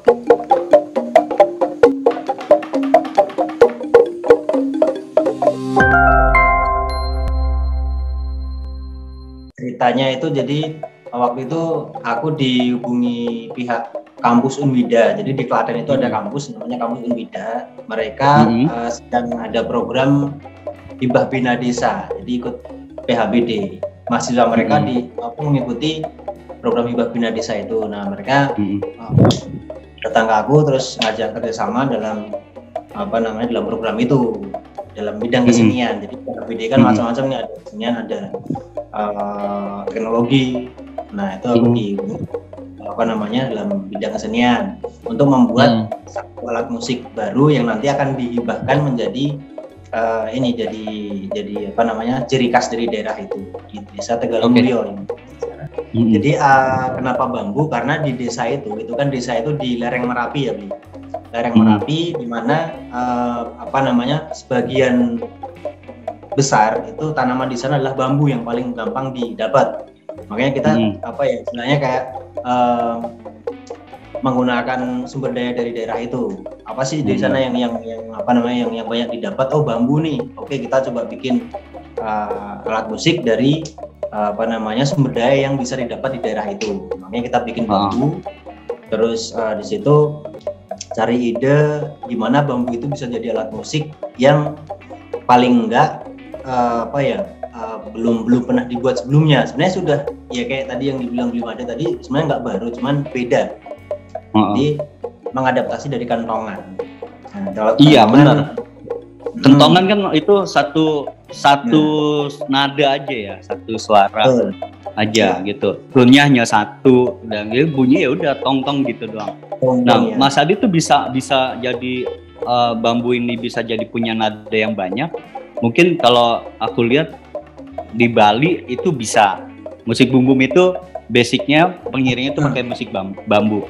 Ceritanya itu jadi waktu itu aku dihubungi pihak kampus Unwida. Jadi di Klaten itu ada kampus namanya kampus Unwida. Mereka sedang ada program hibah bina desa. Jadi ikut PHBD. Mahasiswa mereka mengikuti program hibah bina desa itu. Nah mereka datang ke aku terus ngajak kerjasama dalam dalam program itu, dalam bidang kesenian. Jadi PHBD kan macam-macam nih, ada kesenian, ada teknologi. Nah itu aku di dalam bidang kesenian untuk membuat satu alat musik baru yang nanti akan dihibahkan menjadi jadi ciri khas dari daerah itu di desa Tegalumulyo. Jadi kenapa bambu? Karena di desa itu kan desa itu di lereng Merapi ya, lereng Merapi, di mana sebagian besar itu tanaman di sana adalah bambu yang paling gampang didapat. Makanya kita istilahnya kayak menggunakan sumber daya dari daerah itu. Apa sih di sana yang banyak didapat? Oh, bambu nih. Oke, kita coba bikin alat musik dari sumber daya yang bisa didapat di daerah itu. Makanya kita bikin bambu. Terus di situ cari ide gimana bambu itu bisa jadi alat musik yang paling enggak belum pernah dibuat sebelumnya. Sebenarnya sudah ya kayak tadi yang dibilang belum ada tadi, sebenarnya nggak baru, cuman beda. Jadi mengadaptasi dari kentongan. Nah, iya benar. Kentongan kan itu satu nada aja ya, satu suara aja gitu. Runnya hanya satu dan bunyi ya udah tong-tong gitu doang. Nah, Mas Adi tuh bisa jadi bambu ini bisa jadi punya nada yang banyak. Mungkin kalau aku lihat di Bali itu bisa musik bumbum itu basicnya pengiringnya itu pakai musik bambu.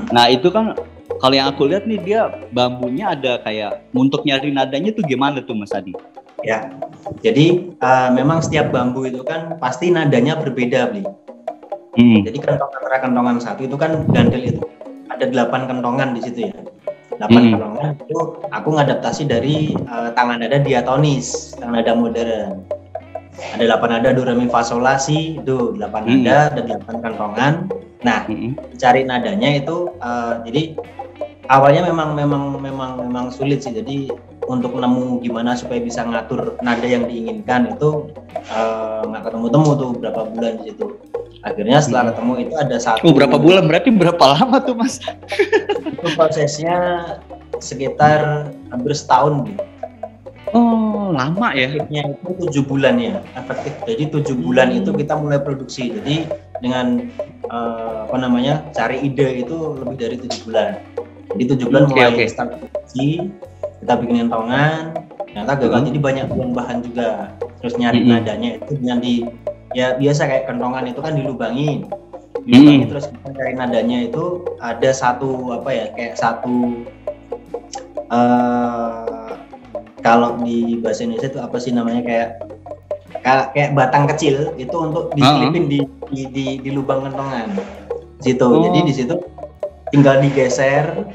Nah itu kan kalau yang aku lihat nih dia bambunya ada kayak untuk nyari nadanya tuh gimana tuh Mas Adi? Ya, jadi memang setiap bambu itu kan pasti nadanya berbeda, Bli. Jadi kentongan satu itu kan gandel itu ada 8 kentongan di situ ya. 8 kentongan itu aku ngadaptasi dari tangan nada diatonis, tangan nada modern. Ada 8 nada do re mi fa sol la si, itu 8 nada dan 8 kentongan. Nah, cari nadanya itu jadi awalnya memang sulit sih. Jadi untuk nemu gimana supaya bisa ngatur nada yang diinginkan itu nggak ketemu tuh berapa bulan di situ. Akhirnya setelah ketemu itu ada satu. Berapa bulan? Berarti berapa lama tuh Mas? Itu prosesnya sekitar hampir setahun gitu. Oh, lama ya? Efektifnya itu 7 bulan ya, efektif. Jadi 7 bulan itu kita mulai produksi. Jadi dengan cari ide itu lebih dari 7 bulan. Jadi 7 bulan mulai start produksi, kita bikin kentongan, ternyata gagal. Jadi banyak bahan juga. Terus nyari nadanya itu dengan biasa kayak kentongan itu kan dilubangi terus kita cari nadanya itu ada satu kalau di bahasa Indonesia itu apa sih namanya kayak batang kecil itu untuk diselipin di lubang kentongan situ. Jadi di situ tinggal digeser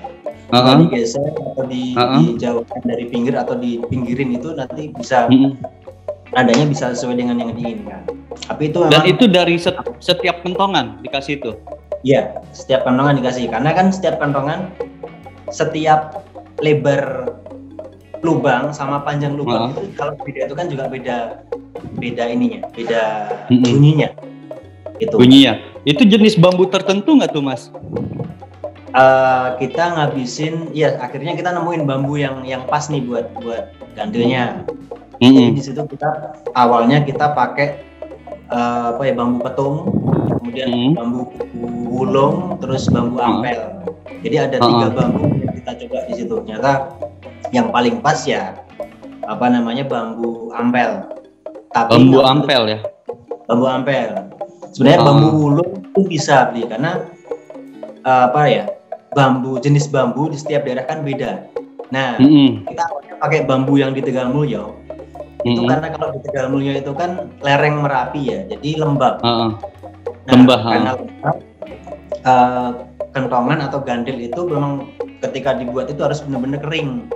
atau dijauhkan dari pinggir atau dipinggirin itu nanti bisa nadanya bisa sesuai dengan yang diinginkan. Tapi itu memang, dan itu dari setiap kentongan dikasih itu? Iya, setiap kentongan dikasih. Karena kan setiap kentongan, setiap lebar lubang sama panjang lubang itu kalau beda itu kan juga beda ininya, beda bunyinya. Gitu. Bunyinya. Itu jenis bambu tertentu nggak tuh Mas? Kita ngabisin, ya akhirnya kita nemuin bambu yang pas nih buat gandelnya. Jadi di situ kita awalnya kita pakai bambu petung, kemudian bambu wulung, terus bambu ampel. Jadi ada 3 bambu yang kita coba di situ. Ternyata yang paling pas ya bambu ampel. Tapi bambu ampel ya. Bambu ampel. Sebenarnya bambu wulung itu bisa beli karena jenis bambu di setiap daerah kan beda. Nah, kita awalnya pakai bambu yang di Tegalumulyo. Itu karena kalau di Tegalumulyo itu kan lereng Merapi ya, jadi lembab. Karena lembab, kentongan atau gandil itu memang ketika dibuat itu harus benar-benar kering.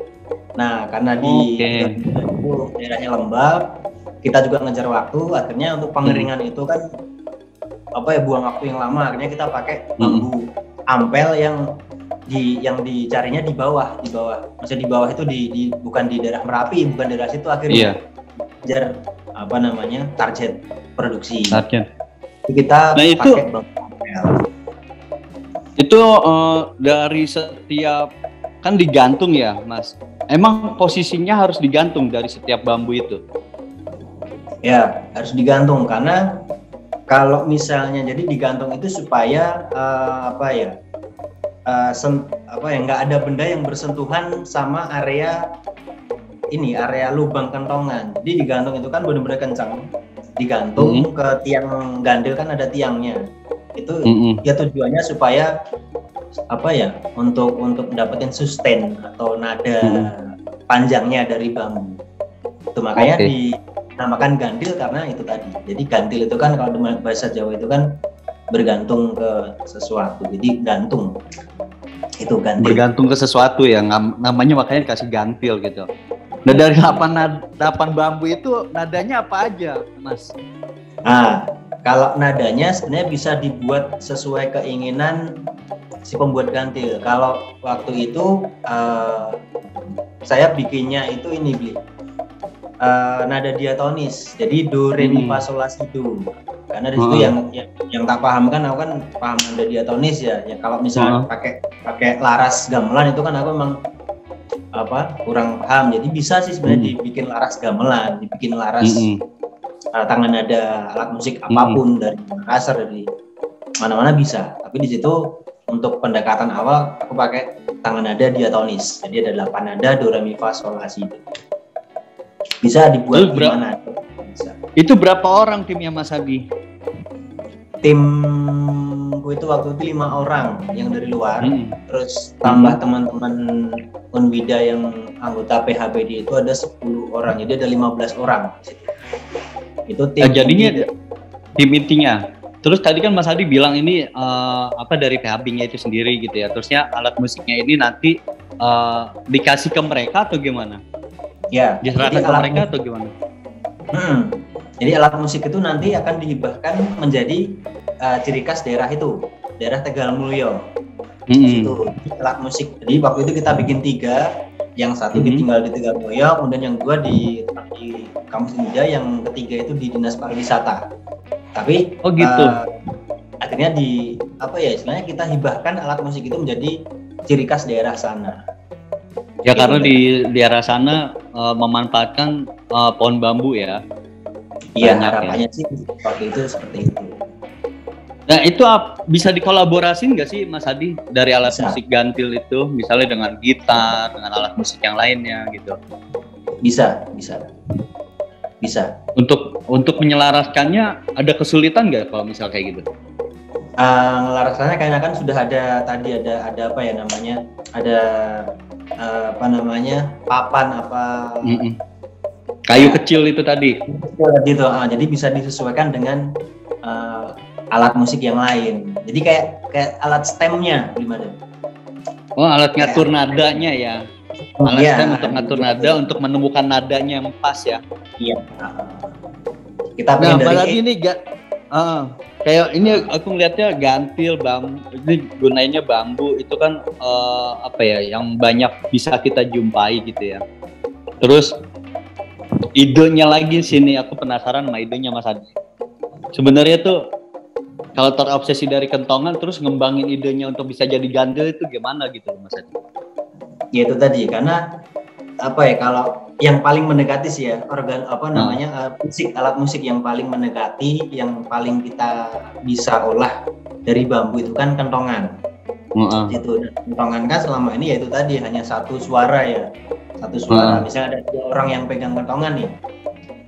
Nah, karena di itu daerahnya lembab, kita juga ngejar waktu, akhirnya untuk pengeringan itu kan buang waktu yang lama. Akhirnya kita pakai bambu ampel yang dicarinya di bawah. Maksudnya di bawah itu bukan di daerah Merapi, bukan daerah situ akhirnya. Ngejar target produksi. Target. Kita pakai bambu ampel. Itu dari setiap kan digantung ya, Mas. Emang posisinya harus digantung dari setiap bambu itu? Ya, harus digantung karena kalau misalnya jadi digantung itu supaya nggak ada benda yang bersentuhan sama area lubang kentongan. Jadi digantung itu kan benar-benar kencang. Digantung ke tiang gandil kan ada tiangnya. Itu ya tujuannya supaya untuk mendapatkan sustain atau nada panjangnya dari bambu. Itu makanya dinamakan gandil karena itu tadi. Jadi gandil itu kan kalau dalam bahasa Jawa itu kan bergantung ke sesuatu. Jadi gantung. Itu gandil. Bergantung ke sesuatu ya, namanya makanya kasih gantil gitu. Nah, dari 8 bambu itu nadanya apa aja, Mas? Kalau nadanya sebenarnya bisa dibuat sesuai keinginan si pembuat gantil. Kalau waktu itu saya bikinnya itu nada diatonis. Jadi do re mi fa sol la si do. Karena di situ yang tak paham kan, aku kan paham nada diatonis ya. Ya kalau misalnya pakai laras gamelan itu kan aku memang kurang paham. Jadi bisa sih sebenarnya dibikin laras gamelan, dibikin laras tangan nada alat musik apapun dari Makassar, dari mana-mana bisa. Tapi di situ untuk pendekatan awal aku pakai tangan nada diatonis. Jadi ada 8 nada do re mi fa sol la si do. Bisa dibuat di mana? Bisa. Itu berapa orang timnya Mas Hadi? Timku itu waktu itu 5 orang yang dari luar, terus tambah teman-teman Unwida yang anggota PHBD itu ada 10 orang, jadi ada 15 orang. Itu tim. Jadinya tim intinya. Terus tadi kan Mas Hadi bilang ini dari PHB-nya itu sendiri gitu ya. Terusnya alat musiknya ini nanti dikasih ke mereka atau gimana? Ya. Diserahkan ke mereka atau gimana? Jadi alat musik itu nanti akan dihibahkan menjadi ciri khas daerah itu, daerah Tegal Mulyo. Itu alat musik. Jadi waktu itu kita bikin 3, yang satu ditinggal di Tegal Mulyo, kemudian yang 2 di Kampus Indah, yang ketiga itu di Dinas Pariwisata. Tapi akhirnya istilahnya kita hibahkan alat musik itu menjadi ciri khas daerah sana. Ya karena di daerah sana memanfaatkan pohon bambu ya. Iya, harapannya sih waktu itu seperti itu. Nah itu bisa dikolaborasiin nggak sih Mas Hadi dari alat musik gantil itu, misalnya dengan gitar, dengan alat musik yang lainnya gitu? Bisa. Untuk menyelaraskannya ada kesulitan nggak kalau misal kayak gitu? Ngelaraskannya kayaknya kan sudah ada tadi ada papan kayu kecil itu tadi. Gitu. Jadi bisa disesuaikan dengan alat musik yang lain. Jadi kayak alat stemnya gimana? Oh, alat ngatur nadanya ya. Alat stem untuk ngatur nada, untuk menemukan nadanya yang pas ya. Iya. Kita dari ini kayak ini aku ngelihatnya gantil bambu, ini gunanya bambu itu kan yang banyak bisa kita jumpai gitu ya. Terus idenya lagi sini, aku penasaran sama idenya Mas Hadi. Sebenarnya tuh kalau terobsesi dari kentongan terus ngembangin idenya untuk bisa jadi gandil itu gimana gitu Mas Hadi? Ya itu tadi, karena kalau yang paling mendekati sih ya alat musik yang paling mendekati, yang paling kita bisa olah dari bambu itu kan kentongan. Itu kentongan kan selama ini ya itu tadi hanya satu suara ya. Satu suara, misalnya ada 2 orang yang pegang kentongan nih,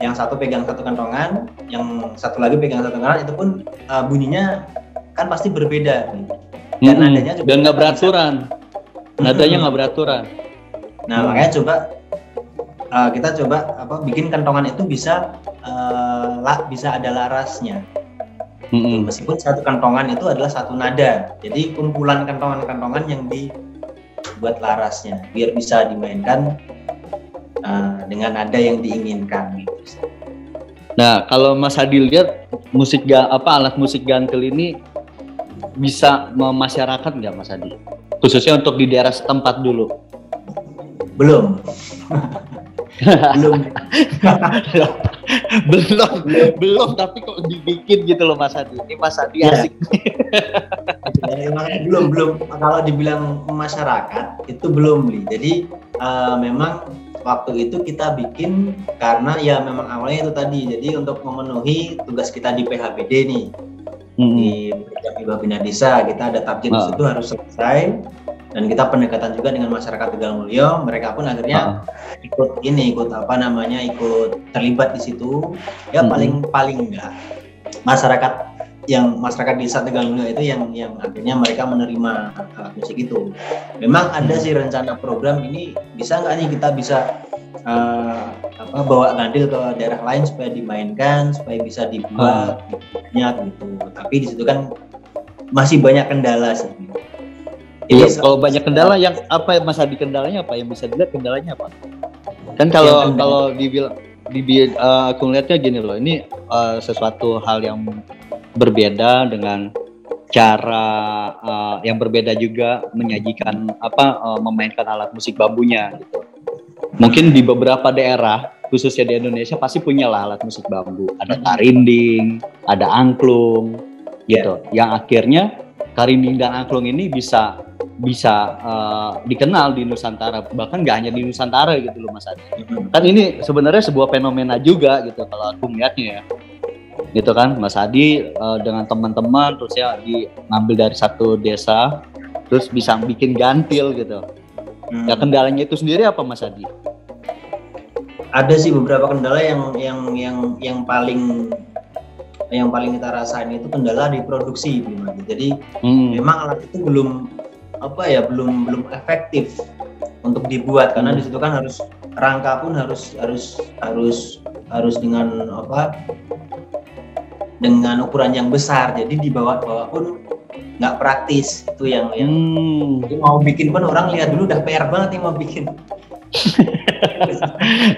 yang satu pegang satu kentongan, yang satu lagi pegang satu kentongan, itu pun bunyinya kan pasti berbeda gitu. Dan nadanya juga nggak beraturan, nadanya nggak beraturan. Nah makanya kita coba bikin kentongan itu bisa ada larasnya. Meskipun satu kentongan itu adalah satu nada, jadi kumpulan kentongan-kentongan yang dibuat larasnya biar bisa dimainkan dengan nada yang diinginkan. Nah, kalau Mas Hadi lihat alat musik gantil ini bisa memasyarakat nggak, Mas Hadi? Khususnya untuk di daerah setempat dulu. Belum. belum, tapi kok dibikin gitu loh Mas Hadi. Ini Mas Hadi asik. Belum. Kalau dibilang masyarakat itu belum, Li. Jadi memang waktu itu kita bikin karena ya memang awalnya itu tadi. Jadi untuk memenuhi tugas kita di PHBD nih. Di Bina Desa kita ada target di situ harus selesai, dan kita pendekatan juga dengan masyarakat Tegalmulyo. Mereka pun akhirnya ikut terlibat di situ. Ya paling enggak masyarakat desa Tegalmulyo itu yang akhirnya mereka menerima alat musik itu. Memang ada sih rencana program ini, bisa nggak nih kita bisa bawa gantil ke daerah lain supaya dimainkan, supaya bisa dibuat gitu. Tapi di situ kan masih banyak kendala sih. Iya, kalau banyak kendala yang apa Mas Hadi, kendalanya apa? Yang bisa dilihat kendalanya apa? Kan kalau dibilang aku melihatnya gini loh, ini sesuatu hal yang berbeda dengan cara yang berbeda juga menyajikan memainkan alat musik bambunya gitu. Mungkin di beberapa daerah khususnya di Indonesia pasti punya lah alat musik bambu. Ada karinding, ada angklung gitu. Yang akhirnya karinding dan angklung ini bisa dikenal di Nusantara, bahkan nggak hanya di Nusantara gitu loh Mas Hadi. Kan ini sebenarnya sebuah fenomena juga gitu kalau aku melihatnya ya. Gitu kan Mas Hadi dengan teman-teman terus ya ngambil dari satu desa terus bisa bikin gantil gitu. Ya kendalanya itu sendiri apa Mas Hadi? Ada sih beberapa kendala yang paling kita rasain itu kendala di produksi. Jadi memang alat itu belum efektif untuk dibuat, karena di situ kan harus rangka pun harus dengan ukuran yang besar, jadi dibawa pun nggak praktis. Itu yang mau bikin pun orang lihat dulu udah PR banget yang mau bikin.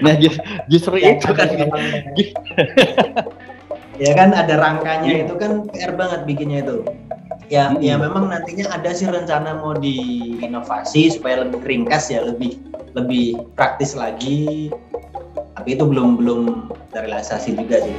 Nah justru ya, itu kan ya kan ada rangkanya, itu kan PR banget bikinnya itu. Ya memang nantinya ada sih rencana mau diinovasi supaya lebih ringkas ya, lebih praktis lagi, tapi itu belum terrealisasi juga sih.